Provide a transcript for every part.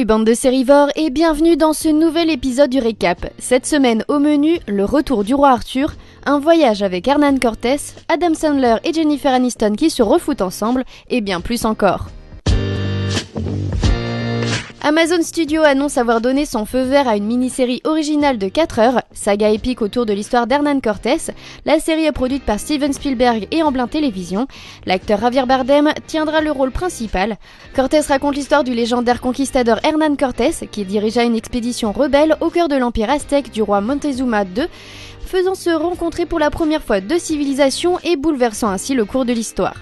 Salut bande de sérivores et bienvenue dans ce nouvel épisode du récap. Cette semaine au menu, le retour du roi Arthur, un voyage avec Hernan Cortés, Adam Sandler et Jennifer Aniston qui se refoutent ensemble et bien plus encore. Amazon Studios annonce avoir donné son feu vert à une mini-série originale de 4 heures, saga épique autour de l'histoire d'Hernan Cortés. La série est produite par Steven Spielberg et Amblin Télévision. L'acteur Javier Bardem tiendra le rôle principal. Cortés raconte l'histoire du légendaire conquistador Hernan Cortés, qui dirigea une expédition rebelle au cœur de l'empire aztèque du roi Montezuma II, faisant se rencontrer pour la première fois deux civilisations et bouleversant ainsi le cours de l'histoire.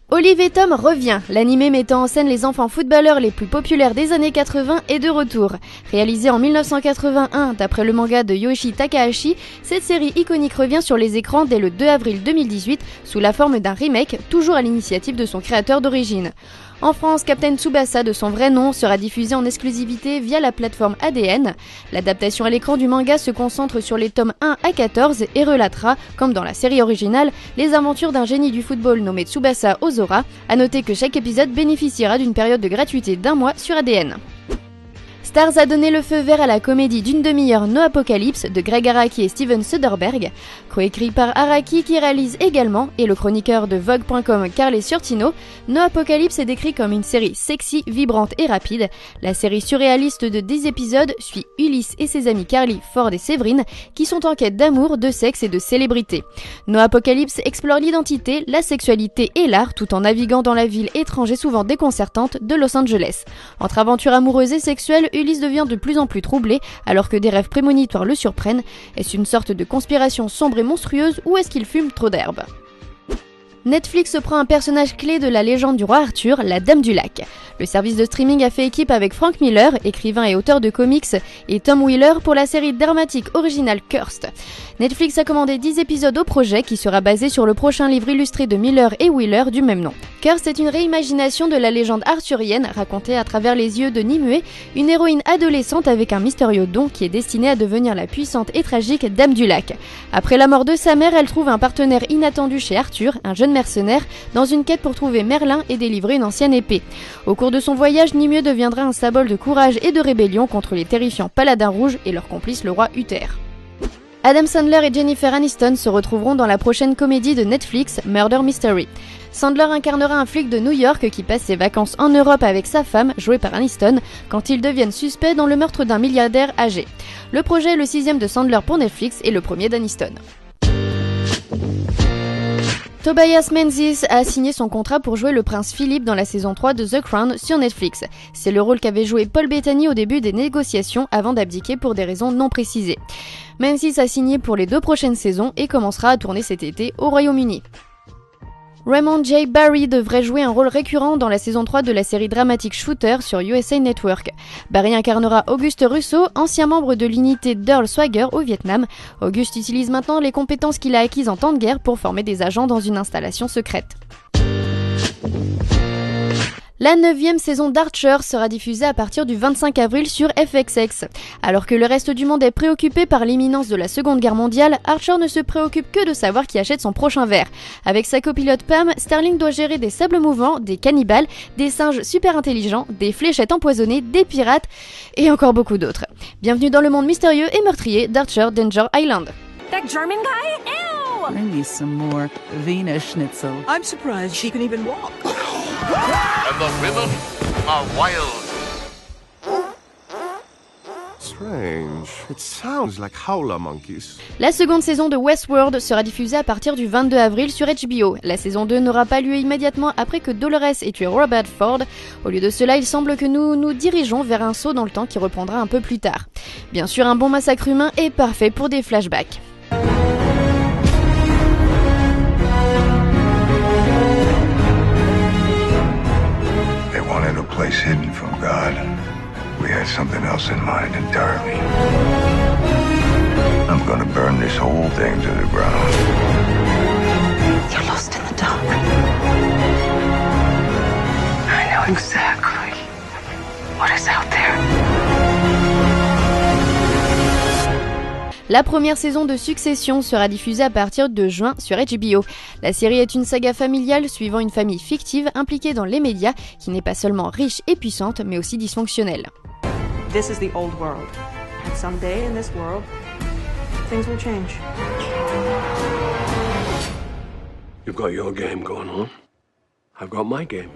Olive et Tom revient. L'animé mettant en scène les enfants footballeurs les plus populaires des années 80 est de retour. Réalisé en 1981 d'après le manga de Yoichi Takahashi, cette série iconique revient sur les écrans dès le 2 avril 2018 sous la forme d'un remake, toujours à l'initiative de son créateur d'origine. En France, Captain Tsubasa, de son vrai nom, sera diffusé en exclusivité via la plateforme ADN. L'adaptation à l'écran du manga se concentre sur les tomes 1 à 14 et relatera, comme dans la série originale, les aventures d'un génie du football nommé Tsubasa Ozora. A noter que chaque épisode bénéficiera d'une période de gratuité d'1 mois sur ADN. Stars a donné le feu vert à la comédie d'une demi-heure No Apocalypse de Greg Araki et Steven Soderbergh, coécrit par Araki qui réalise également, et le chroniqueur de Vogue.com Carles Surtino. No Apocalypse est décrit comme une série sexy, vibrante et rapide. La série surréaliste de 10 épisodes suit Ulysse et ses amis Carly, Ford et Séverine qui sont en quête d'amour, de sexe et de célébrité. No Apocalypse explore l'identité, la sexualité et l'art tout en naviguant dans la ville étrange et souvent déconcertante de Los Angeles. Entre aventures amoureuses et sexuelles, Ulysse devient de plus en plus troublé alors que des rêves prémonitoires le surprennent. Est-ce une sorte de conspiration sombre et monstrueuse ou est-ce qu'il fume trop d'herbe ? Netflix prend un personnage clé de la légende du roi Arthur, la Dame du Lac. Le service de streaming a fait équipe avec Frank Miller, écrivain et auteur de comics, et Tom Wheeler pour la série dramatique originale Cursed. Netflix a commandé 10 épisodes au projet qui sera basé sur le prochain livre illustré de Miller et Wheeler du même nom. Cursed est une réimagination de la légende arthurienne racontée à travers les yeux de Nimue, une héroïne adolescente avec un mystérieux don qui est destinée à devenir la puissante et tragique Dame du Lac. Après la mort de sa mère, elle trouve un partenaire inattendu chez Arthur, un jeune mercenaire, dans une quête pour trouver Merlin et délivrer une ancienne épée. Au cours de son voyage, Nimue deviendra un symbole de courage et de rébellion contre les terrifiants paladins rouges et leur complice le roi Uther. Adam Sandler et Jennifer Aniston se retrouveront dans la prochaine comédie de Netflix, Murder Mystery. Sandler incarnera un flic de New York qui passe ses vacances en Europe avec sa femme, jouée par Aniston, quand ils deviennent suspects dans le meurtre d'un milliardaire âgé. Le projet est le 6e de Sandler pour Netflix et le premier d'Aniston. Tobias Menzies a signé son contrat pour jouer le prince Philippe dans la saison 3 de The Crown sur Netflix. C'est le rôle qu'avait joué Paul Bettany au début des négociations avant d'abdiquer pour des raisons non précisées. Menzies a signé pour les 2 prochaines saisons et commencera à tourner cet été au Royaume-Uni. Raymond J. Barry devrait jouer un rôle récurrent dans la saison 3 de la série dramatique Shooter sur USA Network. Barry incarnera Auguste Russo, ancien membre de l'unité d'Earl Swagger au Vietnam. Auguste utilise maintenant les compétences qu'il a acquises en temps de guerre pour former des agents dans une installation secrète. La 9e saison d'Archer sera diffusée à partir du 25 avril sur FXX. Alors que le reste du monde est préoccupé par l'imminence de la Seconde Guerre mondiale, Archer ne se préoccupe que de savoir qui achète son prochain verre. Avec sa copilote Pam, Sterling doit gérer des sables mouvants, des cannibales, des singes super intelligents, des fléchettes empoisonnées, des pirates et encore beaucoup d'autres. Bienvenue dans le monde mystérieux et meurtrier d'Archer Danger Island. That German guy? Ew! Bring me some more Wiener Schnitzel. I'm surprised she can even walk. And the women are wild. Strange. It sounds like howler monkeys. La seconde saison de Westworld sera diffusée à partir du 22 avril sur HBO. La saison 2 n'aura pas lieu immédiatement après que Dolores ait tué Robert Ford. Au lieu de cela, il semble que nous nous dirigeons vers un saut dans le temps qui reprendra un peu plus tard. Bien sûr, un bon massacre humain est parfait pour des flashbacks. They wanted a place hidden from God. We had something else in mind entirely. I'm gonna burn this whole thing to the ground. You're lost in the dark. I know exactly what is out there. La première saison de Succession sera diffusée à partir de juin sur HBO. La série est une saga familiale suivant une famille fictive impliquée dans les médias qui n'est pas seulement riche et puissante mais aussi dysfonctionnelle. This is the old world. And someday in this world, things will change. You've got your game going on. I've got my game.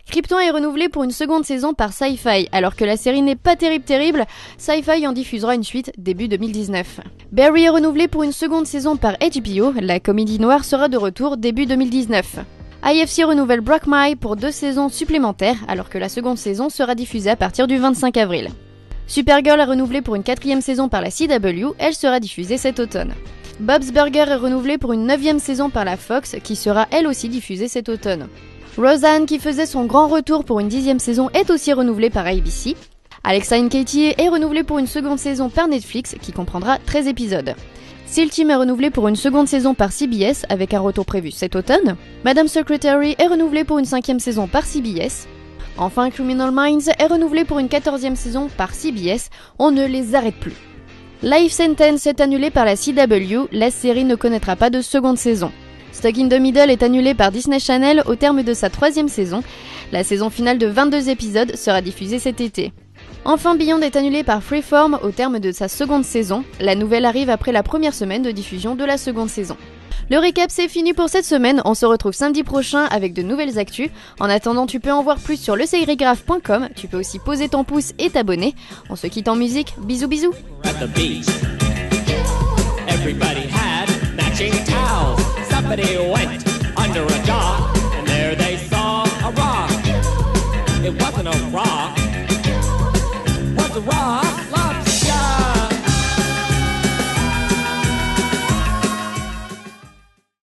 Krypton est renouvelé pour une seconde saison par Sci-Fi. Alors que la série n'est pas terrible, Sci-Fi en diffusera une suite début 2019. Barry est renouvelé pour une seconde saison par HBO. La comédie noire sera de retour début 2019. IFC renouvelle Brock My pour 2 saisons supplémentaires, alors que la seconde saison sera diffusée à partir du 25 avril. Supergirl est renouvelée pour une 4e saison par la CW, elle sera diffusée cet automne. Bob's Burger est renouvelé pour une 9e saison par la Fox, qui sera elle aussi diffusée cet automne. Roseanne, qui faisait son grand retour pour une 10e saison, est aussi renouvelée par ABC. Alexa and Katie est renouvelée pour une seconde saison par Netflix, qui comprendra 13 épisodes. SEAL Team est renouvelé pour une seconde saison par CBS, avec un retour prévu cet automne. Madame Secretary est renouvelée pour une 5e saison par CBS. Enfin, Criminal Minds est renouvelé pour une 14e saison par CBS. On ne les arrête plus. Life Sentence est annulé par la CW, la série ne connaîtra pas de seconde saison. Stuck in the Middle est annulé par Disney Channel au terme de sa 3e saison. La saison finale de 22 épisodes sera diffusée cet été. Enfin, Beyond est annulé par Freeform au terme de sa seconde saison. La nouvelle arrive après la première semaine de diffusion de la seconde saison. Le récap, c'est fini pour cette semaine. On se retrouve samedi prochain avec de nouvelles actus. En attendant, tu peux en voir plus sur lesérigraphes.com. Tu peux aussi poser ton pouce et t'abonner. On se quitte en musique. Bisous bisous. Everybody had matching towels. Somebody